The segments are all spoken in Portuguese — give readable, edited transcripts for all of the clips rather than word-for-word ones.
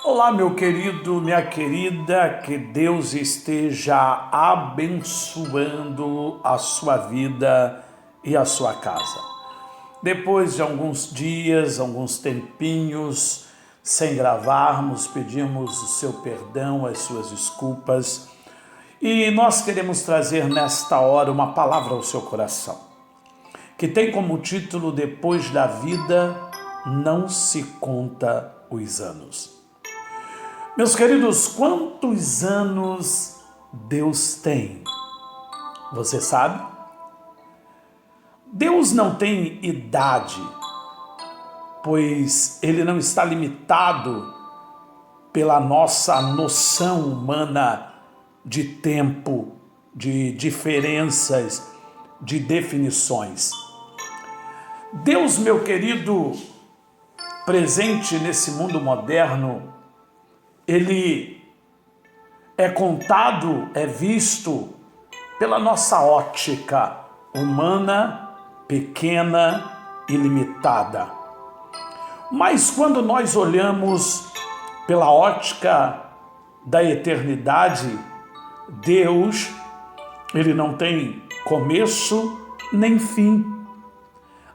Olá, meu querido, minha querida, que Deus esteja abençoando a sua vida e a sua casa. Depois de alguns dias, alguns tempinhos sem gravarmos, pedimos o seu perdão, as suas desculpas, e nós queremos trazer nesta hora uma palavra ao seu coração, que tem como título: Depois da vida não se conta os anos. Meus queridos, quantos anos Deus tem? Você sabe? Deus não tem idade, pois Ele não está limitado pela nossa noção humana de tempo, de diferenças, de definições. Deus, meu querido, presente nesse mundo moderno, Ele é contado, é visto pela nossa ótica humana, pequena e limitada. Mas quando nós olhamos pela ótica da eternidade, Deus, Ele não tem começo nem fim.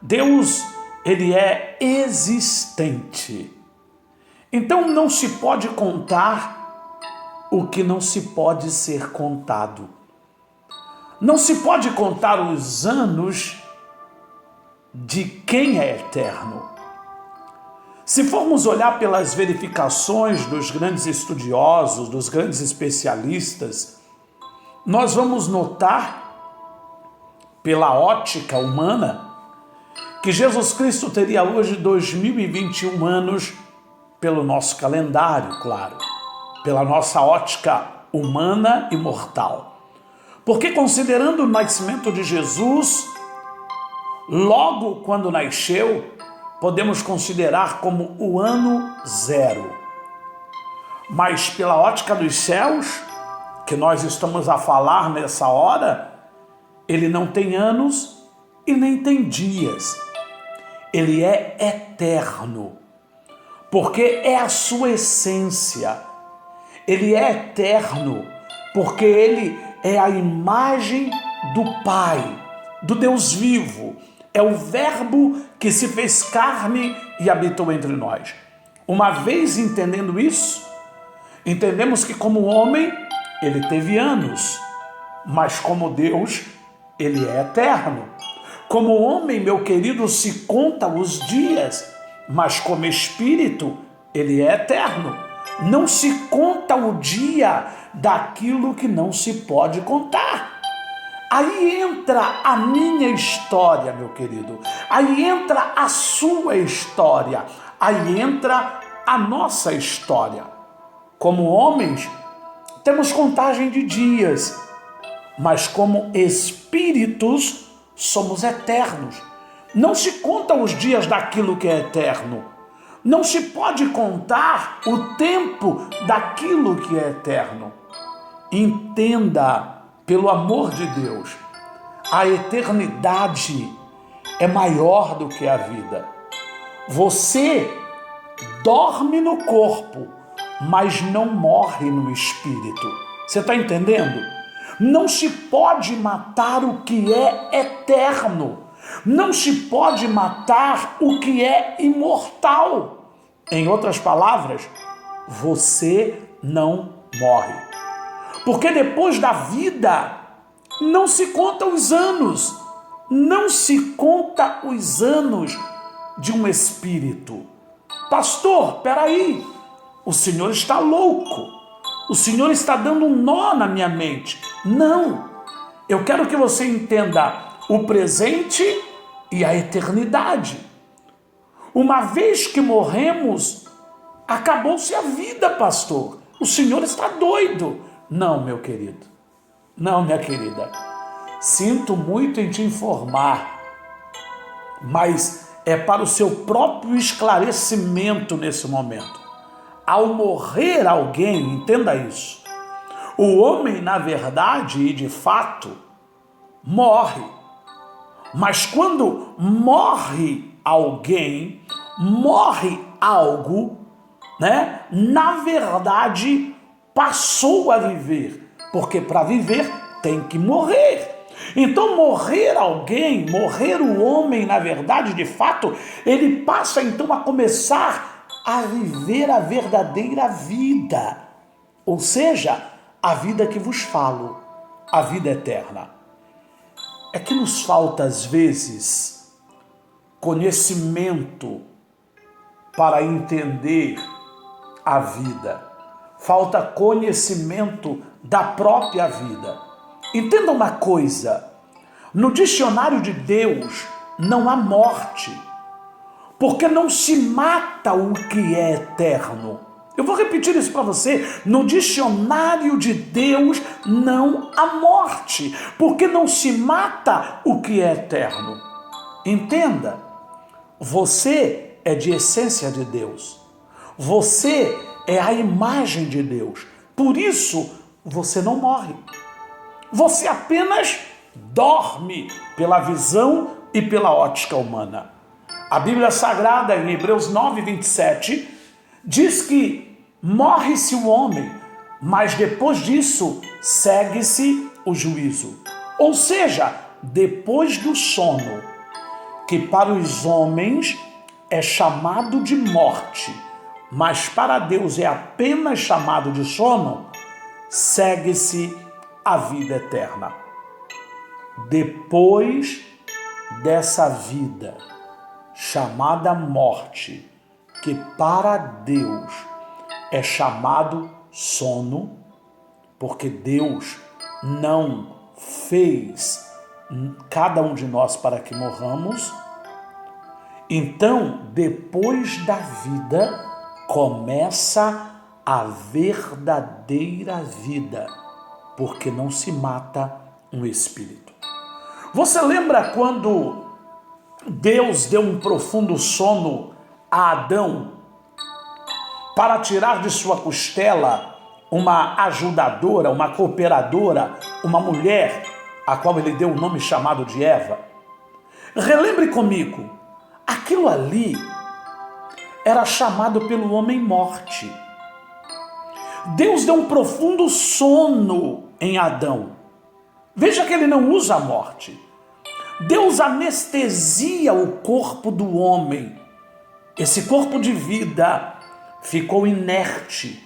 Deus, Ele é existente. Então não se pode contar o que não se pode ser contado. Não se pode contar os anos de quem é eterno. Se formos olhar pelas verificações dos grandes estudiosos, dos grandes especialistas, nós vamos notar, pela ótica humana, que Jesus Cristo teria hoje 2021 anos, pelo nosso calendário, claro, pela nossa ótica humana e mortal. Porque considerando o nascimento de Jesus, logo quando nasceu, podemos considerar como o ano zero. Mas pela ótica dos céus, que nós estamos a falar nessa hora, ele não tem anos e nem tem dias. Ele é eterno, porque é a sua essência. Ele é eterno, porque ele é a imagem do Pai, do Deus vivo. É o Verbo que se fez carne e habitou entre nós. Uma vez entendendo isso, entendemos que como homem, ele teve anos, mas como Deus, ele é eterno. Como homem, meu querido, se conta os dias, mas como espírito, ele é eterno. Não se conta o dia daquilo que não se pode contar. Aí entra a minha história, meu querido. Aí entra a sua história. Aí entra a nossa história. Como homens, temos contagem de dias, mas como espíritos, somos eternos. Não se conta os dias daquilo que é eterno. Não se pode contar o tempo daquilo que é eterno. Entenda, pelo amor de Deus, a eternidade é maior do que a vida. Você dorme no corpo, mas não morre no espírito. Você está entendendo? Não se pode matar o que é eterno. Não se pode matar o que é imortal. Em outras palavras, você não morre. Porque depois da vida, não se conta os anos. Não se conta os anos de um espírito. Pastor, peraí, o senhor está louco. O senhor está dando um nó na minha mente. Não, eu quero que você entenda o presente e a eternidade. Uma vez que morremos, acabou-se a vida, pastor. O senhor está doido. Não, meu querido. Não, minha querida. Sinto muito em te informar, mas é para o seu próprio esclarecimento nesse momento. Ao morrer alguém, entenda isso, o homem, na verdade e de fato, morre. Mas quando morre alguém, morre algo, né, na verdade passou a viver, porque para viver tem que morrer. Então morrer alguém, morrer o homem, na verdade, de fato, ele passa então a começar a viver a verdadeira vida, ou seja, a vida que vos falo, a vida eterna. É que nos falta às vezes conhecimento para entender a vida. Falta conhecimento da própria vida. Entenda uma coisa, no dicionário de Deus não há morte, porque não se mata o que é eterno. Eu vou repetir isso para você, no dicionário de Deus não há morte, porque não se mata o que é eterno. Entenda, você é de essência de Deus, você é a imagem de Deus, por isso você não morre. Você apenas dorme pela visão e pela ótica humana. A Bíblia Sagrada, em Hebreus 9:27, diz que morre-se o homem, mas depois disso segue-se o juízo. Ou seja, depois do sono, que para os homens é chamado de morte, mas para Deus é apenas chamado de sono, segue-se a vida eterna. Depois dessa vida chamada morte, que para Deus é chamado sono, porque Deus não fez cada um de nós para que morramos, então depois da vida começa a verdadeira vida, porque não se mata um espírito. Você lembra quando Deus deu um profundo sono a Adão para tirar de sua costela uma ajudadora, uma cooperadora, uma mulher, a qual ele deu o nome chamado de Eva? Relembre comigo, aquilo ali era chamado pelo homem morte. Deus deu um profundo sono em Adão. Veja que ele não usa a morte. Deus anestesia o corpo do homem. Esse corpo de vida ficou inerte,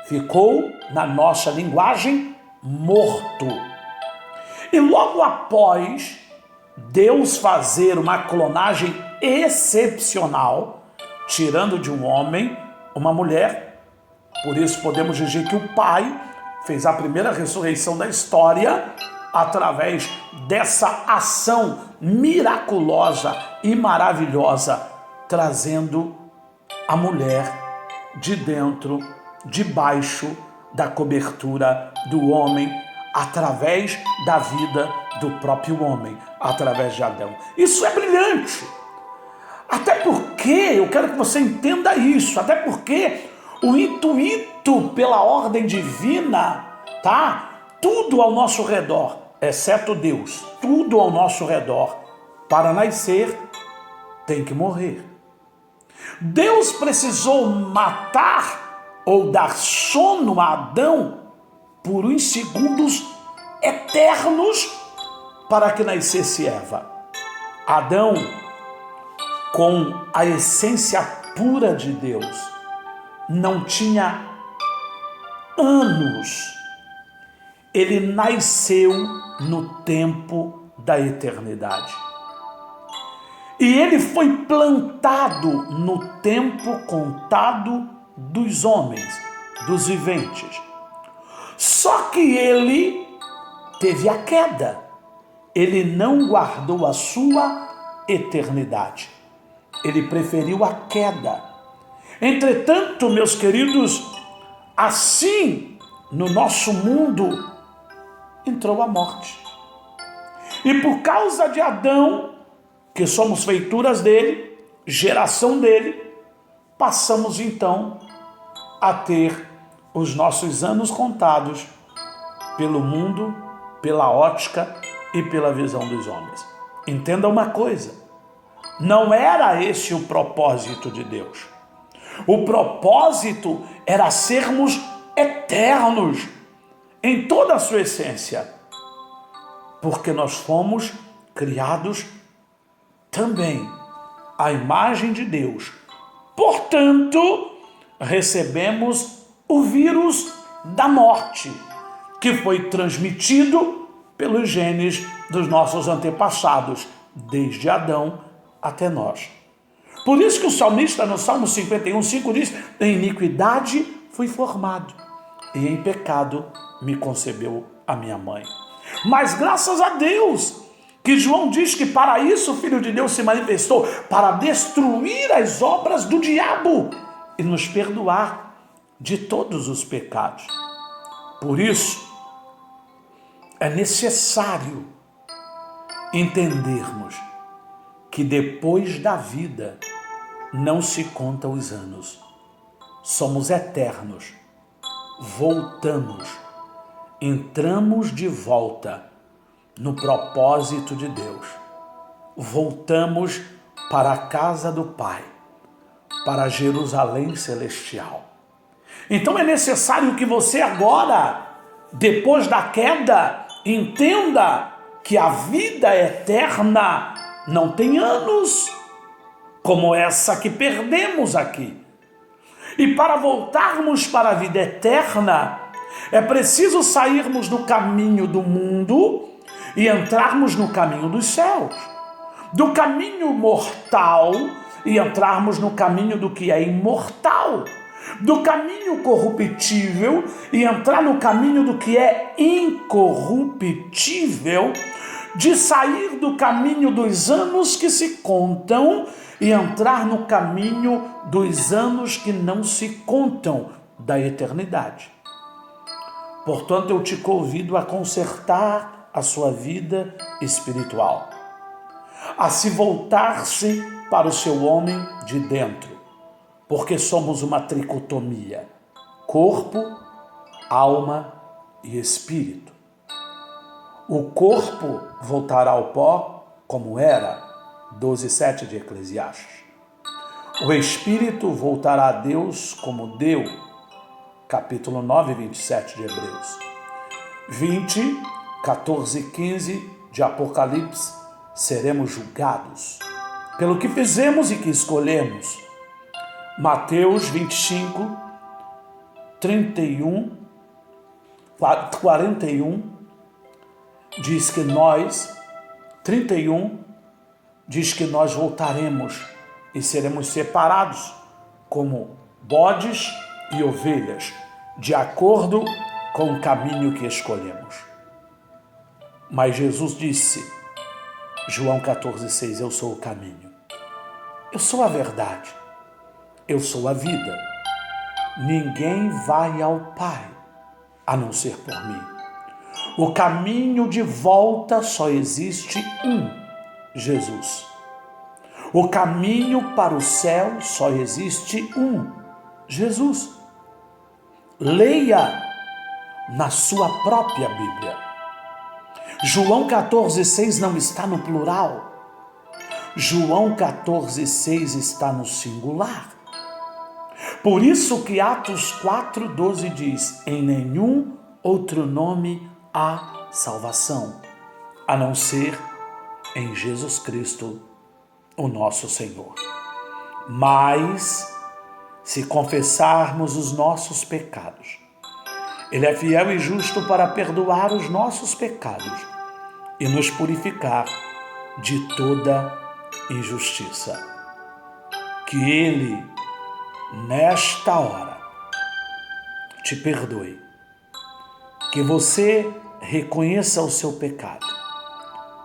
ficou, na nossa linguagem, morto. E logo após Deus fazer uma clonagem excepcional, tirando de um homem uma mulher, por isso podemos dizer que o Pai fez a primeira ressurreição da história através dessa ação miraculosa e maravilhosa, trazendo a mulher de dentro, debaixo da cobertura do homem, através da vida do próprio homem, através de Adão. Isso é brilhante. Até porque, eu quero que você entenda isso, até porque o intuito pela ordem divina, tá? Tudo ao nosso redor, exceto Deus, tudo ao nosso redor, para nascer, tem que morrer. Deus precisou matar ou dar sono a Adão por uns segundos eternos para que nascesse Eva. Adão, com a essência pura de Deus, não tinha anos. Ele nasceu no tempo da eternidade. E ele foi plantado no tempo contado dos homens, dos viventes. Só que ele teve a queda. Ele não guardou a sua eternidade. Ele preferiu a queda. Entretanto, meus queridos, assim no nosso mundo entrou a morte. E por causa de Adão, que somos feituras dele, geração dele, passamos então a ter os nossos anos contados pelo mundo, pela ótica e pela visão dos homens. Entenda uma coisa, não era esse o propósito de Deus. O propósito era sermos eternos em toda a sua essência, porque nós fomos criados também à imagem de Deus. Portanto, recebemos o vírus da morte, que foi transmitido pelos genes dos nossos antepassados, desde Adão até nós. Por isso que o salmista no Salmo 51:5 diz: em iniquidade fui formado, e em pecado me concebeu a minha mãe. Mas graças a Deus, que João diz que para isso o Filho de Deus se manifestou, para destruir as obras do diabo e nos perdoar de todos os pecados. Por isso, é necessário entendermos que depois da vida não se contam os anos. Somos eternos. Voltamos. Entramos de volta no propósito de Deus. Voltamos para a casa do Pai, para Jerusalém celestial. Então é necessário que você agora, depois da queda, entenda que a vida eterna não tem anos, como essa que perdemos aqui. E para voltarmos para a vida eterna, é preciso sairmos do caminho do mundo e entrarmos no caminho dos céus. Do caminho mortal e entrarmos no caminho do que é imortal. Do caminho corruptível e entrar no caminho do que é incorruptível. De sair do caminho dos anos que se contam e entrar no caminho dos anos que não se contam, da eternidade. Portanto, eu te convido a consertar a sua vida espiritual, a se voltar-se para o seu homem de dentro, porque somos uma tricotomia: corpo, alma e espírito. O corpo voltará ao pó como era, 12:7 de Eclesiastes. O espírito voltará a Deus como deu, capítulo 9, 27 de Hebreus. 20, 14 e 15 de Apocalipse, seremos julgados pelo que fizemos e que escolhemos. Mateus 25, 31, 41, diz que nós, 31, diz que nós voltaremos e seremos separados como bodes e ovelhas, de acordo com o caminho que escolhemos. Mas Jesus disse, João 14,6, eu sou o caminho, eu sou a verdade, eu sou a vida. Ninguém vai ao Pai a não ser por mim. O caminho de volta só existe um, Jesus. O caminho para o céu só existe um, Jesus. Leia na sua própria Bíblia. João 14,6 não está no plural. João 14,6 está no singular. Por isso que Atos 4,12 diz, em nenhum outro nome há salvação, a não ser em Jesus Cristo, o nosso Senhor. Mas, se confessarmos os nossos pecados, Ele é fiel e justo para perdoar os nossos pecados e nos purificar de toda injustiça. Que Ele, nesta hora, te perdoe. Que você reconheça o seu pecado,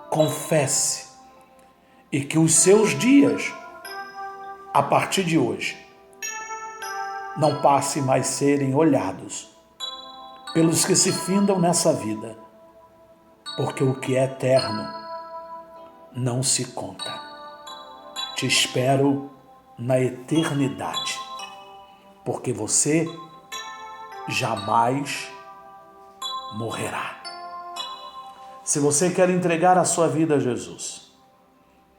confesse, e que os seus dias, a partir de hoje, não passem mais serem olhados pelos que se findam nessa vida, porque o que é eterno não se conta. Te espero na eternidade, porque você jamais morrerá. Se você quer entregar a sua vida a Jesus,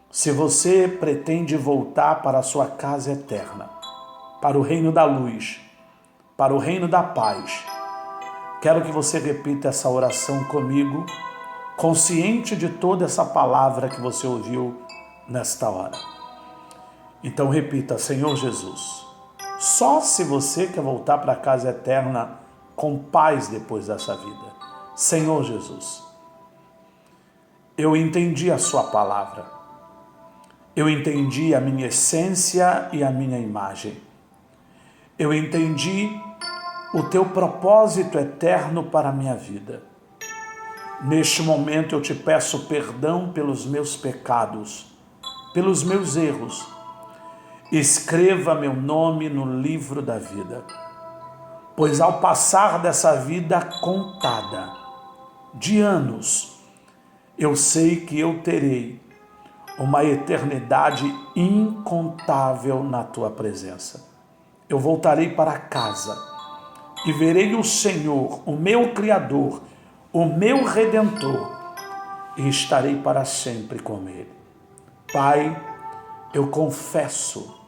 se você pretende voltar para a sua casa eterna, para o reino da luz, para o reino da paz. Quero que você repita essa oração comigo, consciente de toda essa palavra que você ouviu nesta hora. Então repita: Senhor Jesus, só se você quer voltar para a casa eterna com paz depois dessa vida. Senhor Jesus, eu entendi a sua palavra. Eu entendi a minha essência e a minha imagem. Eu entendi o teu propósito eterno para a minha vida. Neste momento eu te peço perdão pelos meus pecados, pelos meus erros. Escreva meu nome no livro da vida, pois ao passar dessa vida contada de anos, eu sei que eu terei uma eternidade incontável na tua presença. Eu voltarei para casa e verei o Senhor, o meu Criador, o meu Redentor, e estarei para sempre com Ele. Pai, eu confesso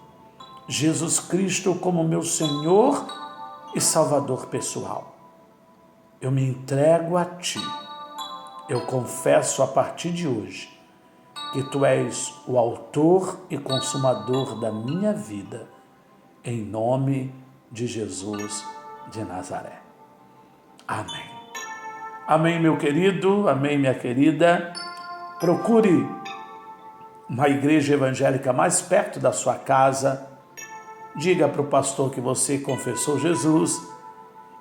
Jesus Cristo como meu Senhor e Salvador pessoal. Eu me entrego a Ti. Eu confesso a partir de hoje que Tu és o autor e consumador da minha vida, em nome de Jesus de Nazaré. Amém. Amém, meu querido, amém, minha querida. Procure uma igreja evangélica mais perto da sua casa. Diga para o pastor que você confessou Jesus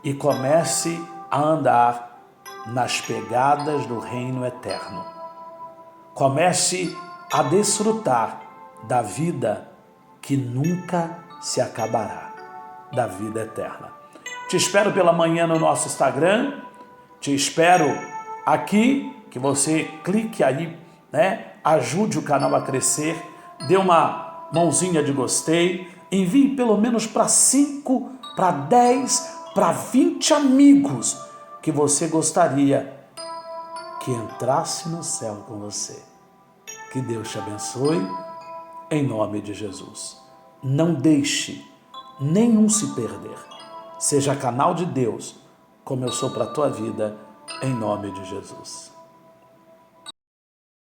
e comece a andar nas pegadas do reino eterno. Comece a desfrutar da vida que nunca se acabará, da vida eterna. Te espero pela manhã no nosso Instagram, te espero aqui, que você clique aí, ajude o canal a crescer, dê uma mãozinha de gostei, envie pelo menos para 5, para 10, para 20 amigos que você gostaria que entrasse no céu com você. Que Deus te abençoe, em nome de Jesus. Não deixe nenhum se perder. Seja canal de Deus, como eu sou para a tua vida, em nome de Jesus.